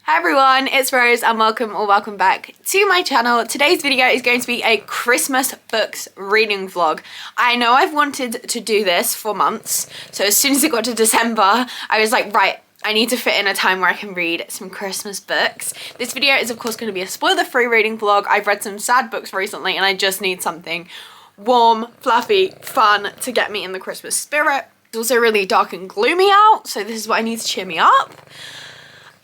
Hi everyone, it's Rose and welcome back to my channel. Today's video is going to be a Christmas books reading vlog. I know I've wanted to do this for months, so as soon as it got to December, I was like, right, I need to fit in a time where I can read some Christmas books. This video is of course going to be a spoiler-free reading vlog. I've read some sad books recently and I just need something warm, fluffy, fun to get me in the Christmas spirit. It's also really dark and gloomy out, so this is what I need to cheer me up.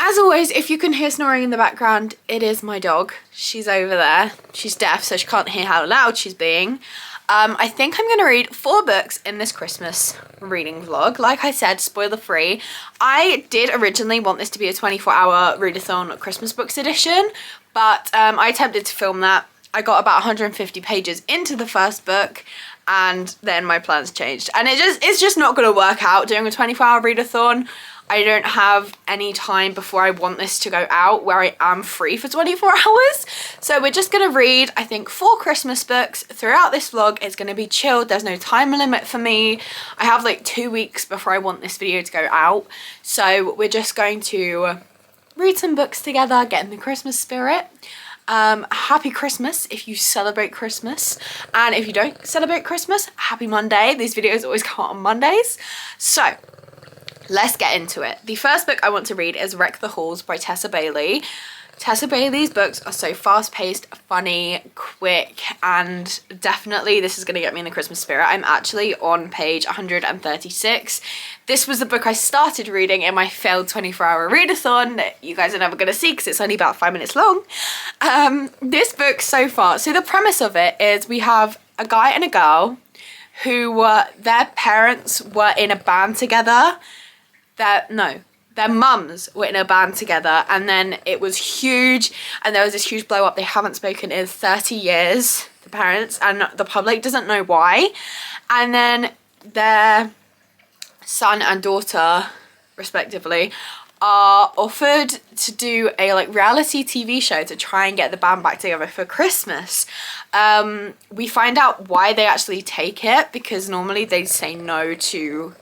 As always, if you can hear snoring in the background, it is my dog. She's over there. She's deaf, so she can't hear how loud she's being. I think I'm going to read 4 books in this Christmas reading vlog. Like I said, spoiler free. I did originally want this to be a 24-hour readathon Christmas books edition, but I attempted to film that. I got about 150 pages into the first book, and then my plans changed. And it's just not going to work out doing a 24-hour readathon. I don't have any time before I want this to go out where I am free for 24 hours. So we're just going to read, I think, 4 Christmas books throughout this vlog. It's going to be chilled. There's no time limit for me. I have like 2 weeks before I want this video to go out. So we're just going to read some books together, get in the Christmas spirit. Happy Christmas if you celebrate Christmas, and if you don't celebrate Christmas, happy Monday. These videos always come out on Mondays. So let's get into it. The first book I want to read is Wreck the Halls by Tessa Bailey. Tessa Bailey's books are so fast-paced, funny, quick, and definitely this is going to get me in the Christmas spirit. I'm actually on page 136. This was the book I started reading in my failed 24-hour readathon that you guys are never going to see because it's only about 5 minutes long. This book so far, so the premise of it is we have a guy and a girl who their parents were in a band together. Their mums were in a band together, and then it was huge and there was this huge blow up. They haven't spoken in 30 years, the parents, and the public doesn't know why. And then their son and daughter, respectively, are offered to do a reality TV show to try and get the band back together for Christmas. We find out why they actually take it, because normally they say no to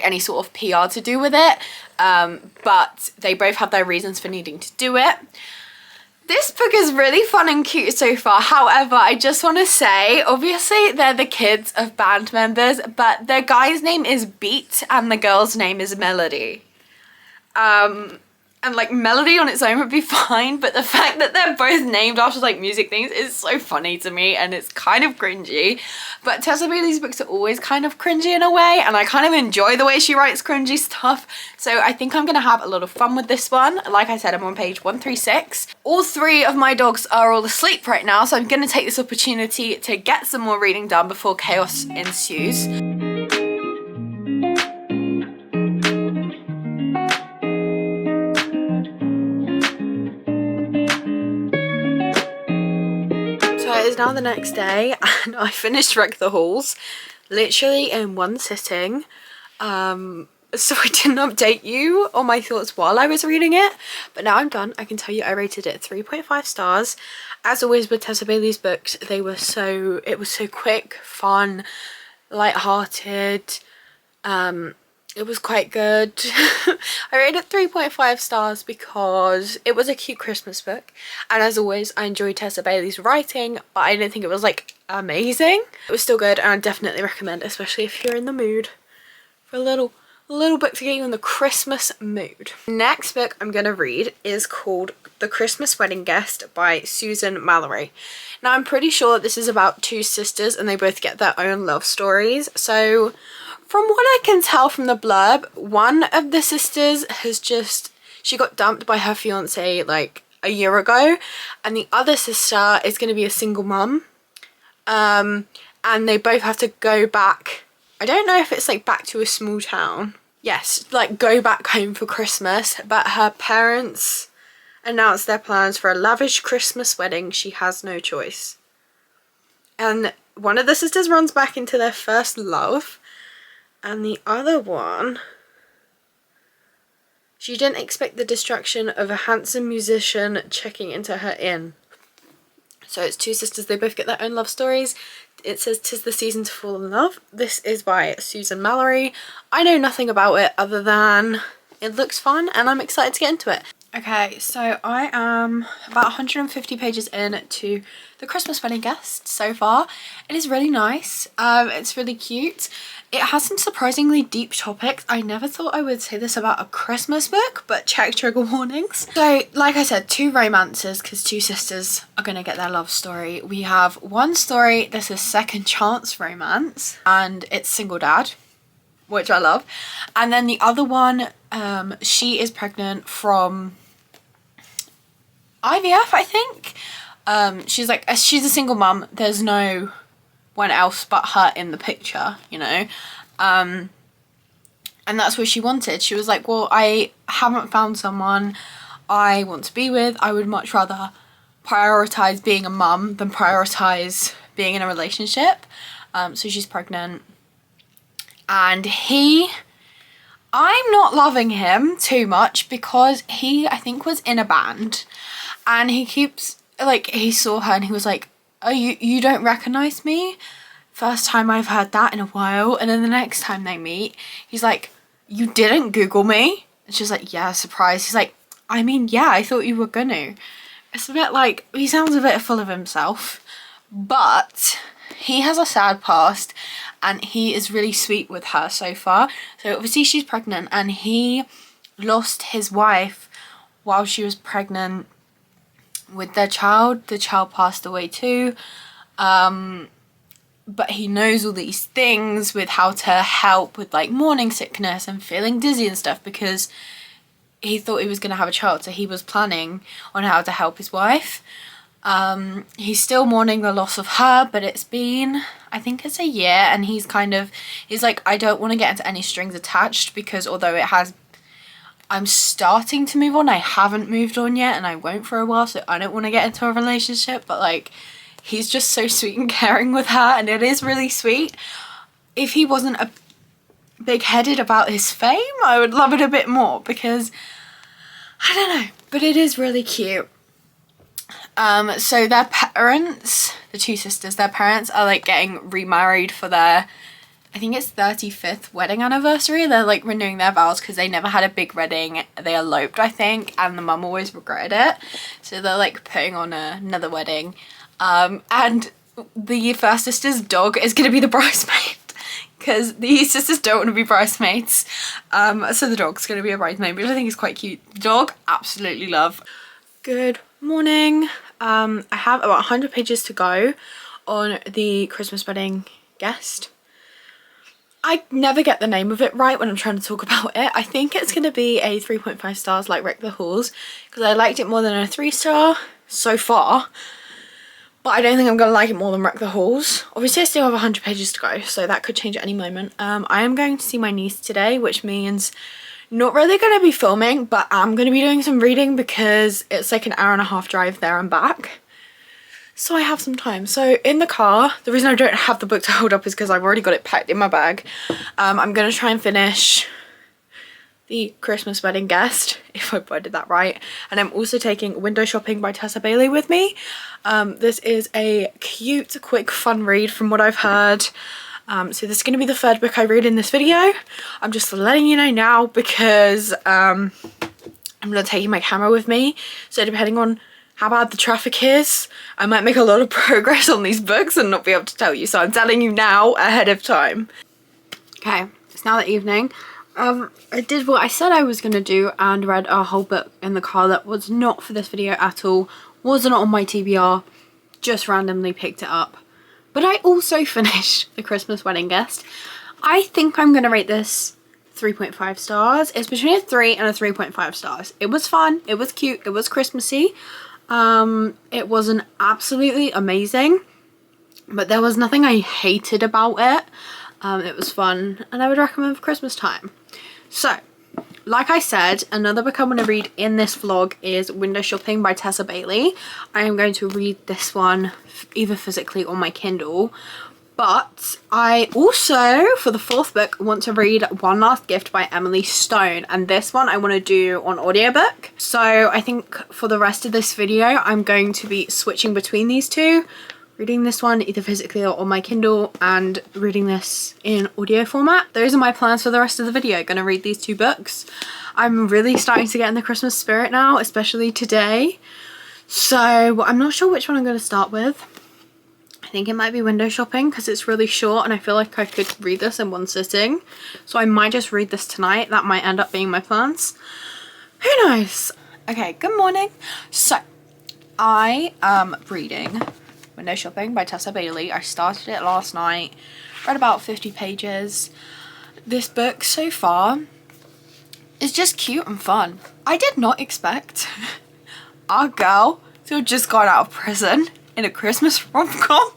any sort of PR to do with it, but they both have their reasons for needing to do it. This book is really fun and cute so far. However, I just want to say, obviously they're the kids of band members, but the guy's name is Beat and the girl's name is Melody. And Melody on its own would be fine, but the fact that they're both named after music things is so funny to me, and it's kind of cringy. But Tessa Bailey's books are always kind of cringy in a way, and I kind of enjoy the way she writes cringy stuff. So I think I'm gonna have a lot of fun with this one. Like I said, I'm on page 136. All 3 of my dogs are all asleep right now, so I'm gonna take this opportunity to get some more reading done before chaos ensues. It is now the next day and I finished Wreck the Halls literally in one sitting. So I didn't update you on my thoughts while I was reading it, but now I'm done. I can tell you I rated it 3.5 stars. As always with Tessa Bailey's books, it was so quick, fun, light-hearted. It was quite good. I rated 3.5 stars because it was a cute Christmas book, and as always I enjoyed Tessa Bailey's writing, but I didn't think it was amazing. It was still good, and I definitely recommend, especially if you're in the mood for a little book to get you in the Christmas mood. Next book I'm gonna read is called The Christmas Wedding Guest by Susan Mallery. Now I'm pretty sure this is about 2 sisters and they both get their own love stories. So from what I can tell from the blurb, one of the sisters she got dumped by her fiance a year ago, and the other sister is going to be a single mum. And they both have to go back. I don't know if it's back to a small town. Yes, go back home for Christmas, but her parents announced their plans for a lavish Christmas wedding. She has no choice. And one of the sisters runs back into their first love, and the other one, she didn't expect the destruction of a handsome musician checking into her inn. So it's 2 sisters, they both get their own love stories. It says 'tis the season to fall in love. This is by Susan Mallery. I know nothing about it other than It looks fun and I'm excited to get into it. Okay, so I am about 150 pages in to The Christmas Wedding Guest so far. It is really nice. It's really cute. It has some surprisingly deep topics. I never thought I would say this about a Christmas book, but check trigger warnings. So, like I said, 2 romances, because 2 sisters are going to get their love story. We have one story, this is second chance romance, and it's single dad, which I love. And then the other one, she is pregnant from IVF, I think. She's a single mum. There's no one else but her in the picture, you know. And that's what she wanted. She was like, well, I haven't found someone I want to be with. I would much rather prioritize being a mum than prioritize being in a relationship. So she's pregnant. And I'm not loving him too much because he, I think, was in a band. And he keeps, like, he saw her and he was like, oh, you don't recognize me? First time I've heard that in a while. And then the next time they meet, he's like, you didn't Google me? And she's like, yeah, surprise. He's like, I mean, yeah, I thought you were gonna. It's a bit like, he sounds a bit full of himself. But he has a sad past and he is really sweet with her so far. So obviously she's pregnant and he lost his wife while she was pregnant with their child. The child passed away too. But he knows all these things with how to help with like morning sickness and feeling dizzy and stuff because he thought he was going to have a child. So he was planning on how to help his wife. He's still mourning the loss of her, but it's been, I think it's a year, and he's like, I don't want to get into any strings attached because although I'm starting to move on, I haven't moved on yet and I won't for a while, so I don't want to get into a relationship, but like, he's just so sweet and caring with her and it is really sweet. If he wasn't a big-headed about his fame, I would love it a bit more because, I don't know, but it is really cute. So their parents, the 2 sisters, their parents are like getting remarried for their, I think it's 35th wedding anniversary. They're like renewing their vows because they never had a big wedding. They eloped, I think, and the mum always regretted it. So they're like putting on another wedding. And the first sister's dog is going to be the bridesmaid because the sisters don't want to be bridesmaids. So the dog's going to be a bridesmaid, which I think is quite cute. The dog, absolutely love. Good morning. I have about 100 pages to go on The Christmas Wedding Guest. I never get the name of it right when I'm trying to talk about it. I think it's going to be a 3.5 stars like Wreck the Halls because I liked it more than a 3-star so far. But I don't think I'm going to like it more than Wreck the Halls. Obviously I still have 100 pages to go, so that could change at any moment. I am going to see my niece today, which means not really going to be filming, but I'm going to be doing some reading because it's like an hour-and-a-half drive there and back. So I have some time. So in the car, the reason I don't have the book to hold up is because I've already got it packed in my bag. I'm going to try and finish The Christmas Wedding Guest, if I worded that right. And I'm also taking Window Shopping by Tessa Bailey with me. This is a cute, quick, fun read from what I've heard. So this is going to be the 3rd book I read in this video. I'm just letting you know now because I'm not taking my camera with me. So depending on how bad the traffic is, I might make a lot of progress on these books and not be able to tell you. So I'm telling you now ahead of time. Okay, it's now the evening. I did what I said I was going to do and read a whole book in the car that was not for this video at all. Wasn't on my TBR, just randomly picked it up. But I also finished The Christmas Wedding Guest. I think I'm going to rate this 3.5 stars. It's between a 3 and a 3.5 stars. It was fun. It was cute. It was Christmassy. It wasn't absolutely amazing, but there was nothing I hated about it. It was fun and I would recommend for Christmas time. So, like I said, another book I'm going to read in this vlog is Window Shopping by Tessa Bailey. I am going to read this one either physically or my Kindle. But I also, for the 4th book, want to read One Last Gift by Emily Stone. And this one I want to do on audiobook. So I think for the rest of this video, I'm going to be switching between these two. reading this one either physically or on my Kindle and reading this in audio format. Those are my plans for the rest of the video. Gonna read these 2 books. I'm really starting to get in the Christmas spirit now, especially today. So I'm not sure which one I'm going to start with. I think it might be Window Shopping because it's really short and I feel like I could read this in one sitting. So I might just read this tonight. That might end up being my plans. Who knows? Okay, good morning. So I am reading Window Shopping by Tessa Bailey. I started it last night, read about 50 pages. This book so far is just cute and fun. I did not expect our girl to have just got out of prison in a Christmas rom-com.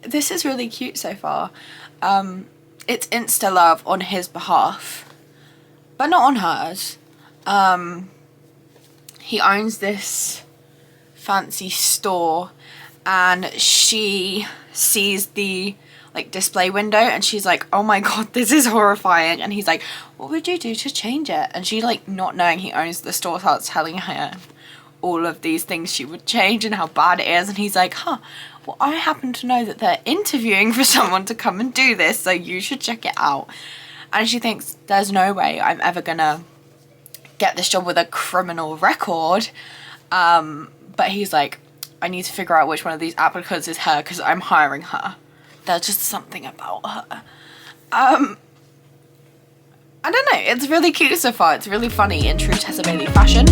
This is really cute so far. It's insta love on his behalf, but not on hers. He owns this fancy store and she sees the display window and she's like, oh my god, this is horrifying. And he's like, what would you do to change it? And she, not knowing he owns the store, starts telling her all of these things she would change and how bad it is. And he's like, well, I happen to know that they're interviewing for someone to come and do this, so you should check it out. And she thinks, there's no way I'm ever gonna get this job with a criminal record. But he's like, I need to figure out which one of these applicants is her because I'm hiring her. There's just something about her. I don't know, it's really cute so far. It's really funny in true Tessa Bailey fashion.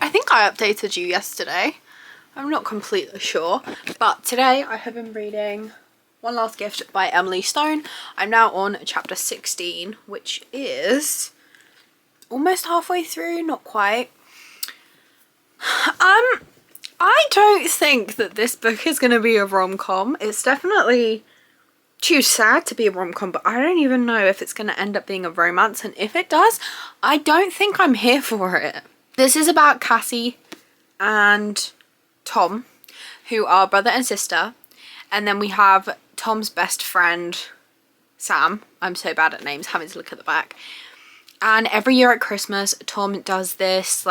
I think I updated you yesterday. I'm not completely sure, but today I have been reading One Last Gift by Emily Stone. I'm now on chapter 16, which is almost halfway through, not quite. I don't think that this book is going to be a rom-com. It's definitely too sad to be a rom-com, but I don't even know if it's going to end up being a romance, and if it does, I don't think I'm here for it. This is about Cassie and Tom, who are brother and sister, and then we have Tom's best friend, Sam. I'm so bad at names, having to look at the back. And every year at Christmas, Tom does this,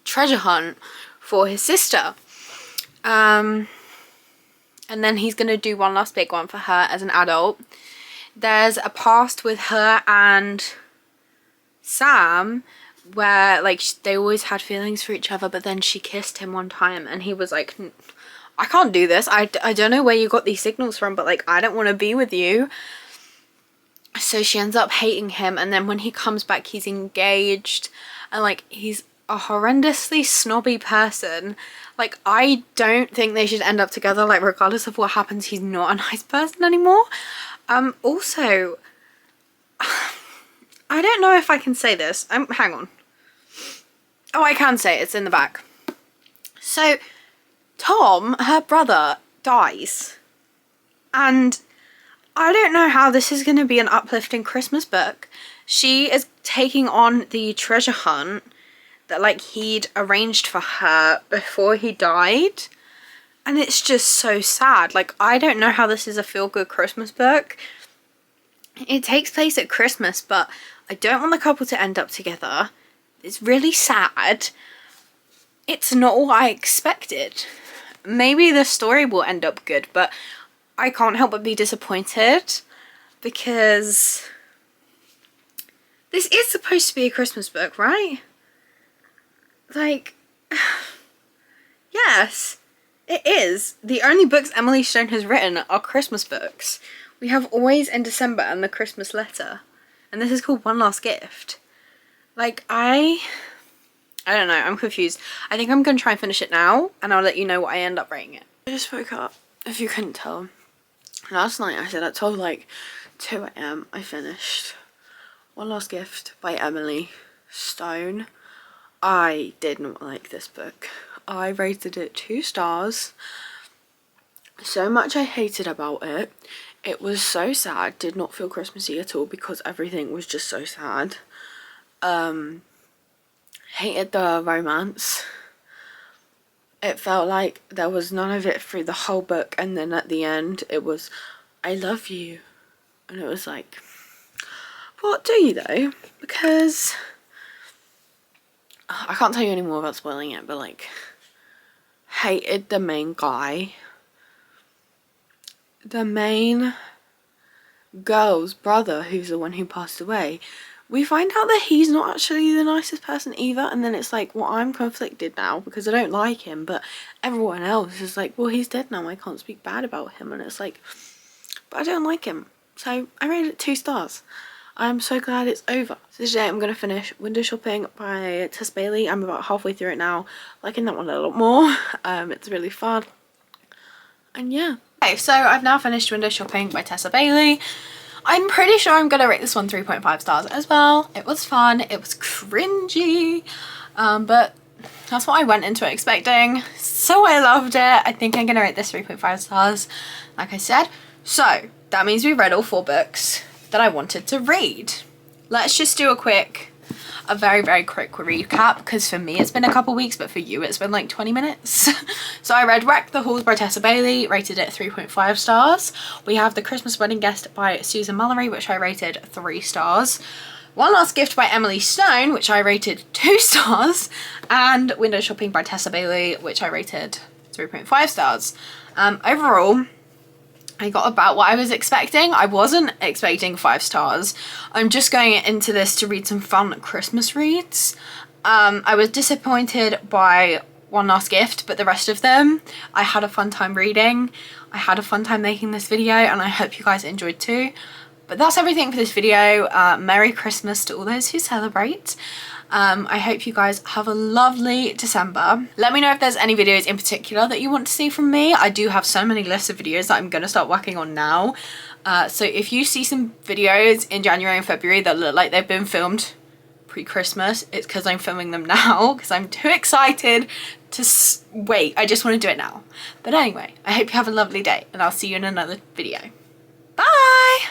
treasure hunt for his sister. And then he's going to do one last big one for her as an adult. There's a past with her and Sam where they always had feelings for each other, but then she kissed him one time and he was like, I can't do this. I don't know where you got these signals from, but I don't want to be with you. So she ends up hating him, and then when he comes back he's engaged and he's a horrendously snobby person. I don't think they should end up together. Regardless of what happens, he's not a nice person anymore. Also, I don't know if I can say this. Hang on. Oh, I can say it. It's in the back. So, Tom, her brother, dies. And I don't know how this is going to be an uplifting Christmas book. She is taking on the treasure hunt that he'd arranged for her before he died. And it's just so sad. I don't know how this is a feel-good Christmas book. It takes place at Christmas, but I don't want the couple to end up together. It's really sad. It's not what I expected. Maybe the story will end up good, but I can't help but be disappointed because this is supposed to be a Christmas book, right? Yes, it is. The only books Emily Stone has written are Christmas books. We have Always in December and The Christmas Letter. And this is called One Last Gift. I don't know, I'm confused. I think I'm going to try and finish it now, and I'll let you know what I end up rating it. I just woke up, if you couldn't tell. Last night I said at 12, 2 AM, I finished One Last Gift by Emily Stone. I did not like this book. I rated it 2 stars. So much I hated about it. It was so sad. Did not feel Christmassy at all because everything was just so sad. Hated the romance. It felt like there was none of it through the whole book, and then at the end it was, I love you. And it was like, what do you though? Because I can't tell you any more about spoiling it, but like, hated the main guy. The main girl's brother, who's the one who passed away, we find out that he's not actually the nicest person either, and then it's like, well, I'm conflicted now because I don't like him, but everyone else is like, well, he's dead now, I can't speak bad about him, and it's like, but I don't like him. So I rated it 2 stars. I'm so glad it's over. So today I'm going to finish Window Shopping by Tess Bailey. I'm about halfway through it now, liking that one a lot more. It's really fun. And yeah. Okay, so I've now finished Window Shopping by Tessa Bailey. I'm pretty sure I'm going to rate this one 3.5 stars as well. It was fun. It was cringy. But that's what I went into it expecting. So I loved it. I think I'm going to rate this 3.5 stars, like I said. So that means we read all 4 books that I wanted to read. Let's just do a very, very quick recap, because for me it's been a couple weeks, but for you it's been like 20 minutes. So I read Wreck the Halls by Tessa Bailey, rated it 3.5 stars. We have The Christmas Wedding Guest by Susan Mallory, which I rated 3 stars. One Last Gift by Emily Stone, which I rated 2 stars. And Window Shopping by Tessa Bailey, which I rated 3.5 stars. Overall, I got about what I was expecting. I wasn't expecting 5 stars. I'm just going into this to read some fun Christmas reads. I was disappointed by One Last Gift, but the rest of them I had a fun time reading. I had a fun time making this video, and I hope you guys enjoyed too. But that's everything for this video. Merry Christmas to all those who celebrate. I hope you guys have a lovely December. Let me know if there's any videos in particular that you want to see from me. I do have so many lists of videos that I'm going to start working on now. So if you see some videos in January and February that look like they've been filmed pre-Christmas, it's because I'm filming them now because I'm too excited to wait. I just want to do it now. But anyway, I hope you have a lovely day, and I'll see you in another video. Bye!